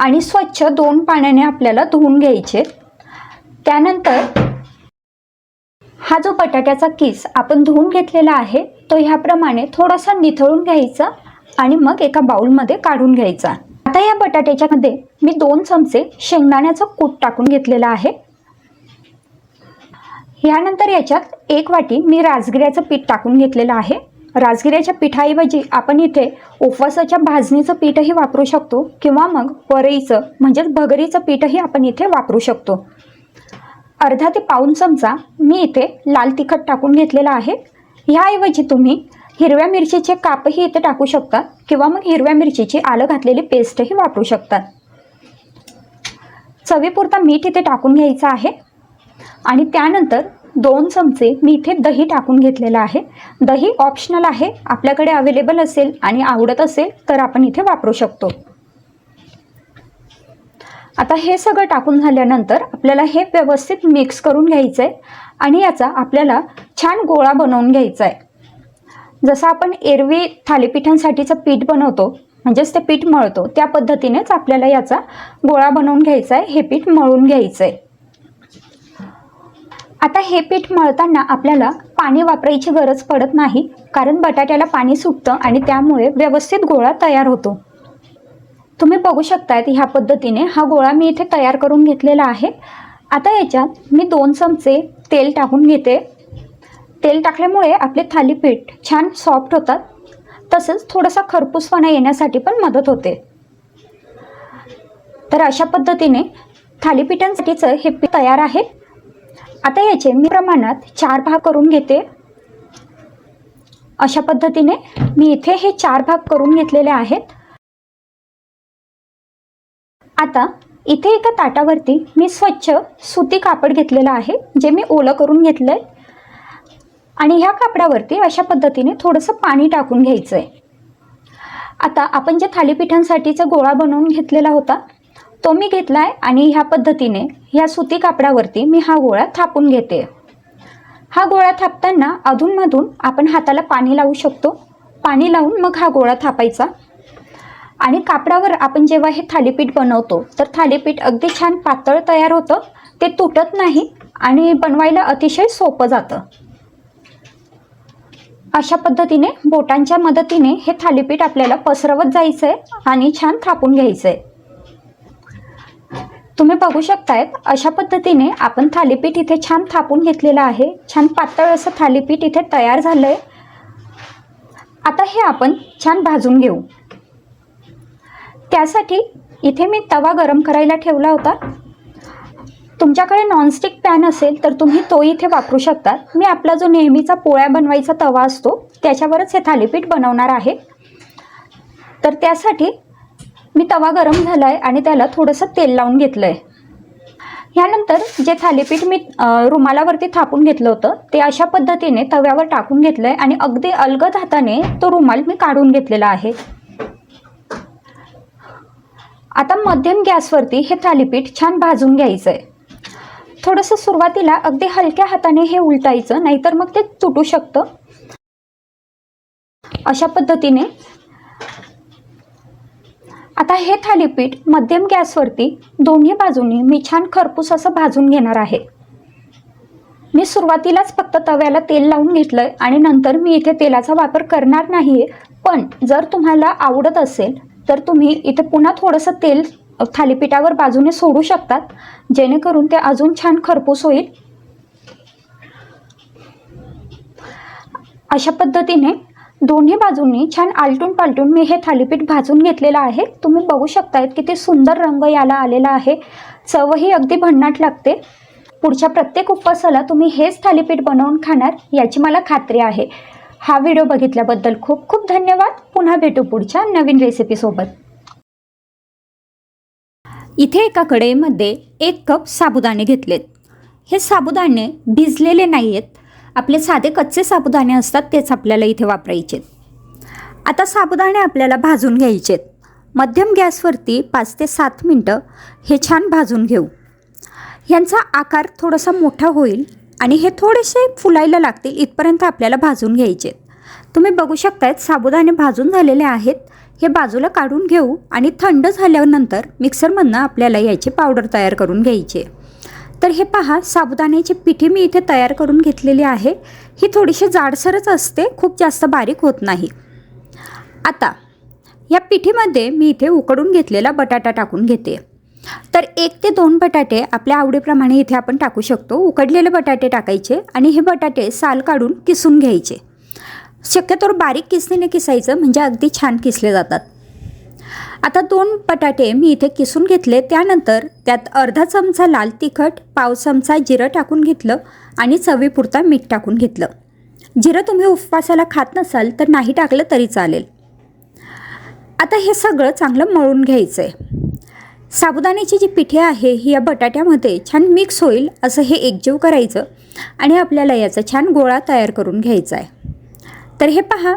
आणि स्वच्छ 2 पाण्याने आपल्याला धुवून घ्यायचे. त्यानंतर हा जो बटाट्याचा किस आपण धुवून घेतलेला आहे तो ह्याप्रमाणे थोडासा निथळून घ्यायचा आणि मग एका बाउलमध्ये काढून घ्यायचा. आता या बटाट्याच्या मध्ये मी 2 चमचे शेंगदाण्याचं कूट टाकून घेतलेलं आहे. यानंतर याच्यात 1 वाटी मी राजगिऱ्याचं पीठ टाकून घेतलेलं आहे. राजगिऱ्याच्या पिठाऐवजी आपण इथे उपवासाच्या भाजणीचं पीठही वापरू शकतो किंवा मग वरईचं म्हणजेच भगरीचं पीठही आपण इथे वापरू शकतो. अर्धा ते पाऊण चमचा मी इथे लाल तिखट टाकून घेतलेला आहे. ह्याऐवजी तुम्ही हिरव्या मिरचीचे कापही इथे टाकू शकता किंवा मग हिरव्या मिरचीची आलं घातलेली पेस्टही वापरू शकतात. चवीपुरता मीठ इथे टाकून घ्यायचं आहे आणि त्यानंतर 2 चमचे मी इथे दही टाकून घेतलेलं आहे. दही ऑप्शनल आहे, आपल्याकडे अवेलेबल असेल आणि आवडत असेल तर आपण इथे वापरू शकतो. आता हे सगळं टाकून झाल्यानंतर आपल्याला हे व्यवस्थित मिक्स करून घ्यायचं आहे आणि याचा आपल्याला छान गोळा बनवून घ्यायचा आहे. जसं आपण एरवी थालीपीठांसाठीचं पीठ बनवतो म्हणजेच ते पीठ मळतो त्या पद्धतीनेच आपल्याला याचा गोळा बनवून घ्यायचा आहे. हे पीठ मळून घ्यायचं आहे. आता हे पीठ मळताना आपल्याला पाणी वापरायची गरज पडत नाही कारण बटाट्याला पाणी सुटतं आणि त्यामुळे व्यवस्थित गोळा तयार होतो. तुम्ही बघू शकतायत ह्या पद्धतीने हा गोळा मी इथे तयार करून घेतलेला आहे. आता याच्यात मी 2 चमचे तेल टाकून घेते. तेल टाकल्यामुळे आपले थालीपीठ छान सॉफ्ट होतात, तसंच थोडासा खरपूसपणा येण्यासाठी पण मदत होते. तर अशा पद्धतीने थालीपीठांसाठीचं हे पीठ तयार आहे. आता याचे मी प्रमाणात 4 भाग करून घेते. अशा पद्धतीने मी इथे हे 4 भाग करून घेतलेले आहेत. आता इथे एका ताटावरती मी स्वच्छ सुती कापड घेतलेलं आहे, जे मी ओलं करून घेतलं आहे. आणि ह्या कापडावरती अशा पद्धतीने थोडंसं पाणी टाकून घ्यायचं आहे. आता आपण जे थालीपीठांसाठीचा गोळा बनवून घेतलेला होता तो मी घेतला आहे आणि ह्या पद्धतीने ह्या सुती कापडावरती मी हा गोळा थापून घेते. हा गोळा थापताना अधूनमधून आपण हाताला पाणी लावू शकतो. पाणी लावून मग हा गोळा थापायचा. आणि कापडावर आपण जेव्हा हे थालीपीठ बनवतो तर थालीपीठ अगदी छान पातळ तयार होतं, ते तुटत नाही आणि बनवायला अतिशय सोपं जातं. अशा पद्धतीने बोटांच्या मदतीने हे थालीपीठ आपल्याला पसरवत जायचं आहे आणि छान थापून घ्यायचं आहे. तुम्ही बघू शकतायत अशा पद्धतीने आपण थालीपीठ इथे छान थापून घेतलेलं आहे. छान पातळ असं थालीपीठ इथे तयार झालं आहे. आता हे आपण छान भाजून घेऊ. त्यासाठी इथे मी तवा गरम करायला ठेवला होता. तुमच्याकडे नॉनस्टिक पॅन असेल तर तुम्ही तो इथे वापरू शकता. मी आपला जो नेहमीचा पोळ्या बनवायचा तवा असतो त्याच्यावरच हे थालीपीठ बनवणार आहे. तर त्यासाठी मी तवा गरम झाला आहे आणि त्याला थोडंसं तेल लावून घेतलं आहे. ह्यानंतर जे थालीपीठ मी रुमालावरती थापून घेतलं होतं ते अशा पद्धतीने तव्यावर टाकून घेतलं आहे आणि अगदी अलगद हाताने तो रुमाल मी काढून घेतलेला आहे. आता मध्यम गॅसवरती हे थालीपीठ छान भाजून घ्यायचं आहे. थोडंसं सुरुवातीला अगदी हलक्या हाताने हे उलटायचं, नाहीतर मग ते तुटू शकतं. अशा पद्धतीने आता हे थालीपीठ मध्यम गॅसवरती दोन्ही बाजूंनी मी छान खरपूस असं भाजून घेणार आहे. मी सुरुवातीलाच फक्त तव्याला तेल लावून घेतलंय आणि नंतर मी इथे तेलाचा वापर करणार नाहीये. पण जर तुम्हाला आवडत असेल तर तुम्ही इथे पुन्हा थोडंसं तेल थालीपीठावर बाजूने सोडू शकतात, जेणेकरून ते अजून छान खरपूस होईल. अशा पद्धतीने दोन्ही बाजूंनी छान आलटून पालटून मी हे थालीपीठ भाजून घेतलेलं आहे. तुम्ही बघू शकतायत किती सुंदर रंग याला आलेला आहे. चवही अगदी भन्नाट लागते. पुढच्या प्रत्येक उपवासाला तुम्ही हेच थालीपीठ बनवून खाणार याची मला खात्री आहे. हा व्हिडिओ बघितल्याबद्दल खूप खूप धन्यवाद. पुन्हा भेटू पुढच्या नवीन रेसिपीसोबत. इथे एका कढईमध्ये 1 कप साबुदाणे घेतलेत. हे साबुदाणे भिजलेले नाही आहेत, आपले साधे कच्चे साबुदाणे असतात तेच आपल्याला इथे वापरायचे. आता साबुदाणे आपल्याला भाजून घ्यायचेत. मध्यम गॅसवरती 5 ते 7 मिनटं हे छान भाजून घेऊ. यांचा आकार थोडासा मोठा होईल आणि हे थोडेसे फुलायला लागतील इथपर्यंत आपल्याला भाजून घ्यायचे. तुम्ही बघू शकतायत साबुदाणे भाजून झालेले आहेत. हे बाजूला काढून घेऊ आणि थंड झाल्यानंतर मिक्सरमधनं आपल्याला याची पावडर तयार करून घ्यायची. तर हे पहा, साबुदाण्याची पिठी मी इथे तयार करून घेतलेली आहे. ही थोडीशी जाडसरच असते, खूप जास्त बारीक होत नाही. आता या पिठीमध्ये मी इथे उकडून घेतलेला बटाटा टाकून घेते. तर 1 ते 2 बटाटे आपल्या आवडीप्रमाणे इथे आपण टाकू शकतो. उकडलेले बटाटे टाकायचे आणि हे बटाटे साल काढून किसून घ्यायचे. शक्यतोवर बारीक किसणीने किसायचं, म्हणजे अगदी छान किसले जातात. आता 2 बटाटे मी इथे किसून घेतले. त्यानंतर त्यात अर्धा चमचा लाल तिखट, पाव चमचा जिरं टाकून घेतलं आणि चवीपुरता मीठ टाकून घेतलं. जिरं तुम्ही उपवासाला खात नसाल तर नाही टाकलं तरी चालेल. आता हे सगळं चांगलं मळून घ्यायचं आहे. साबुदाण्याची जी पिठी आहे ही या बटाट्यामध्ये छान मिक्स होईल असं हे एकजीव करायचं आणि आपल्याला याचा छान गोळा तयार करून घ्यायचा आहे. तर हे पहा,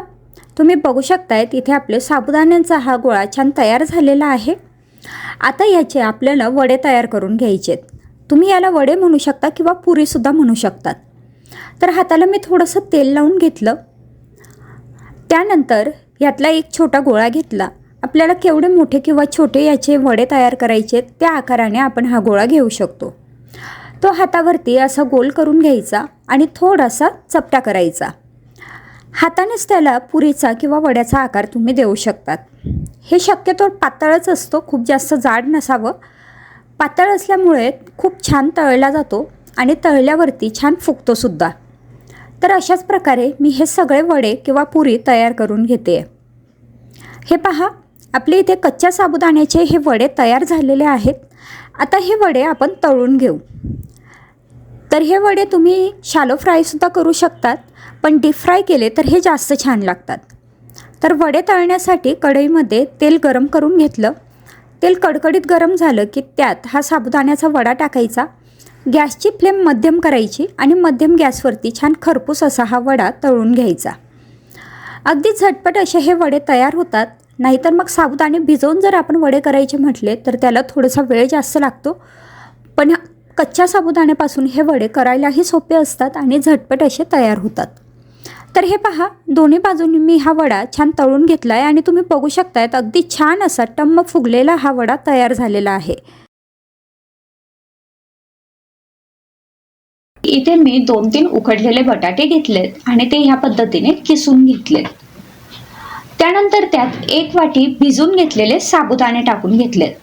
तुम्ही बघू शकतायत इथे आपले साबुदाण्यांचा हा गोळा छान तयार झालेला आहे. आता याचे आपल्याला वडे तयार करून घ्यायचे आहेत. तुम्ही याला वडे म्हणू शकता किंवा पुरीसुद्धा म्हणू शकतात. तर हाताला मी थोडंसं तेल लावून घेतलं. त्यानंतर यातला एक छोटा गोळा घेतला. आपल्याला केवढे मोठे किंवा छोटे याचे वडे तयार करायचे त्या आकाराने आपण हा गोळा घेऊ शकतो. तो हातावरती असा गोल करून घ्यायचा आणि थोडासा चपटा करायचा. हातानेच त्याला पुरीचा किंवा वड्याचा आकार तुम्ही देऊ शकतात. हे शक्यतो पातळच असतो, खूप जास्त जाड नसावं. पातळ असल्यामुळे खूप छान तळला जातो आणि तळल्यावरती छान फुगतोसुद्धा. तर अशाच प्रकारे मी हे सगळे वडे किंवा पुरी तयार करून घेते. हे पहा, आपले इथे कच्च्या साबुदाण्याचे हे वडे तयार झालेले आहेत. आता हे वडे आपण तळून घेऊ. तर हे वडे तुम्ही शॅलो फ्रायसुद्धा करू शकतात, पण डीप फ्राय केले तर हे जास्त छान लागतात. तर वडे तळण्यासाठी कढईमध्ये तेल गरम करून घेतलं. तेल कडकडीत गरम झालं की त्यात हा साबुदाण्याचा वडा टाकायचा. गॅसची फ्लेम मध्यम करायची आणि मध्यम गॅसवरती छान खरपूस असा हा वडा तळून घ्यायचा. अगदी झटपट असे हे वडे तयार होतात. नाहीतर मग साबुदाणे भिजवून जर आपण वडे करायचे म्हटले तर त्याला थोडासा वेळ जास्त लागतो. पण कच्च्या साबुदाण्यापासून हे वडे करायलाही सोपे असतात आणि झटपट असे तयार होतात. तर हे पहा, दोन्ही बाजूंनी मी हा वडा छान तळून घेतला आहे आणि तुम्ही बघू शकतायत अगदी छान असा टम्म फुगलेला हा वडा तयार झालेला आहे. इथे मी 2-3 उकडलेले बटाटे घेतलेत आणि ते ह्या पद्धतीने किसून घेतलेत. त्यानंतर त्यात 1 वाटी भिजून घेतलेले साबुदाणे टाकून घेतलेत.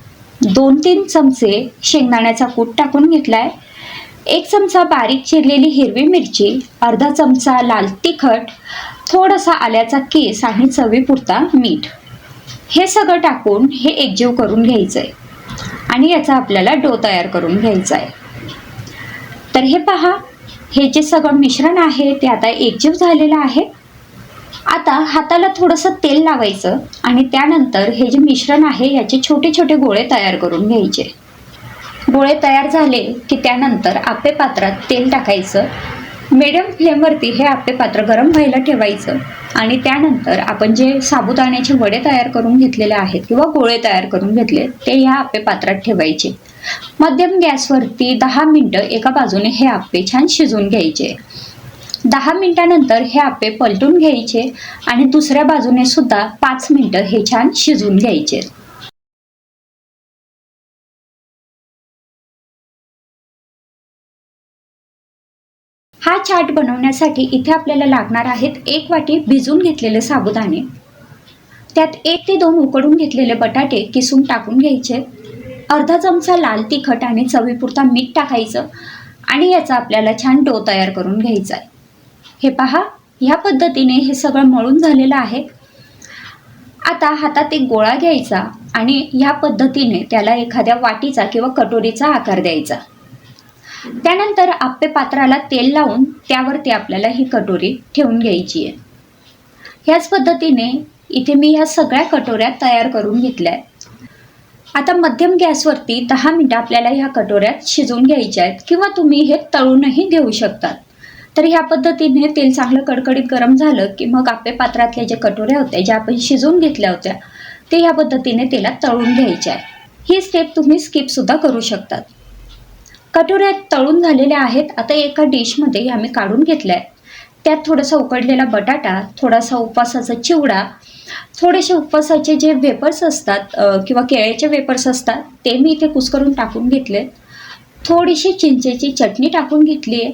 2-3 चमचे शेंगदाण्याचा कूट टाकून घेतलाय. 1 चमचा बारीक चिरलेली हिरवी मिरची, अर्धा चमचा लाल तिखट, थोडासा आल्याचा कीस आणि चवीपुरता मीठ. हे सगळं टाकून हे एकजीव करून घ्यायचं आहे आणि याचा आपल्याला डो तयार करून घ्यायचा आहे. तर हे पहा, हे जे सगळं मिश्रण आहे ते आता एकजीव झालेलं आहे. आता हाताला थोडंसं तेल लावायचं आणि त्यानंतर हे जे मिश्रण आहे याचे छोटे छोटे गोळे तयार करून घ्यायचे. गोळे तयार झाले की त्यानंतर आप्पे पात्रात तेल टाकायचं. मीडियम फ्लेमवरती हे आप्पे पात्र गरम व्हायला ठेवायचं आणि त्यानंतर आपण जे साबुदाण्याचे वडे तयार करून घेतलेले आहेत किंवा गोळे तयार करून घेतले ते ह्या आप्पे पात्रात ठेवायचे. मध्यम गॅसवरती 10 मिनिटं एका बाजूने हे आप्पे छान शिजवून घ्यायचे. 10 मिनिटानंतर हे आप्पे पलटून घ्यायचे आणि दुसऱ्या बाजूने सुद्धा 5 मिनिटं हे छान शिजवून घ्यायचे. हा चाट बनवण्यासाठी इथे आपल्याला लागणार आहेत 1 वाटी भिजून घेतलेले साबुदाणे, त्यात 1 ते 2 उकडून घेतलेले बटाटे किसून टाकून घ्यायचे, अर्धा चमचा लाल तिखट आणि चवीपुरता मीठ टाकायचं आणि याचा आपल्याला छान डो तयार करून घ्यायचा आहे. हे पहा, ह्या पद्धतीने हे सगळं मळून झालेलं आहे. आता हातात एक गोळा घ्यायचा आणि ह्या पद्धतीने त्याला एखाद्या वाटीचा किंवा कटोरीचा आकार द्यायचा. त्यानंतर आप्पे पात्राला तेल लावून त्यावरती आपल्याला ही कटोरी ठेवून घ्यायची आहे. ह्याच पद्धतीने इथे मी ह्या सगळ्या कटोऱ्या तयार करून घेतल्या आहेत. आता मध्यम गॅसवरती 10 मिनिटं आपल्याला ह्या कटोऱ्यात शिजवून घ्यायच्या आहेत किंवा तुम्ही हे तळूनही घेऊ शकतात. तर ह्या पद्धतीने तेल चांगलं कडकडीत गरम झालं की मग आप्पे पात्रातल्या ज्या कटोऱ्या होत्या ज्या आपण शिजवून घेतल्या होत्या ते ह्या पद्धतीने तेलात तळून घ्यायच्या आहे. ही स्टेप तुम्ही स्किपसुद्धा करू शकतात. कटोऱ्या तळून झालेल्या आहेत. आता एका डिशमध्ये आम्ही काढून घेतल्या आहेत. त्यात थोडासा उकडलेला बटाटा, थोडासा उपवासाचा चिवडा, थोडेसे उपवासाचे जे वेपर्स असतात किंवा केळ्याचे वेपर्स असतात ते मी इथे कुस्करून टाकून घेतले, थोडीशी चिंचेची चटणी टाकून घेतली आहे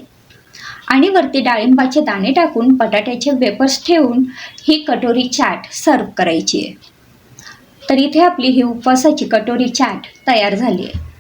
आणि वरती डाळिंबाचे दाणे टाकून बटाट्याचे वेपर्स ठेवून ही कटोरी चाट सर्व करायची आहे. तर इथे आपली ही उपवासाची कटोरी चाट तयार झाली आहे.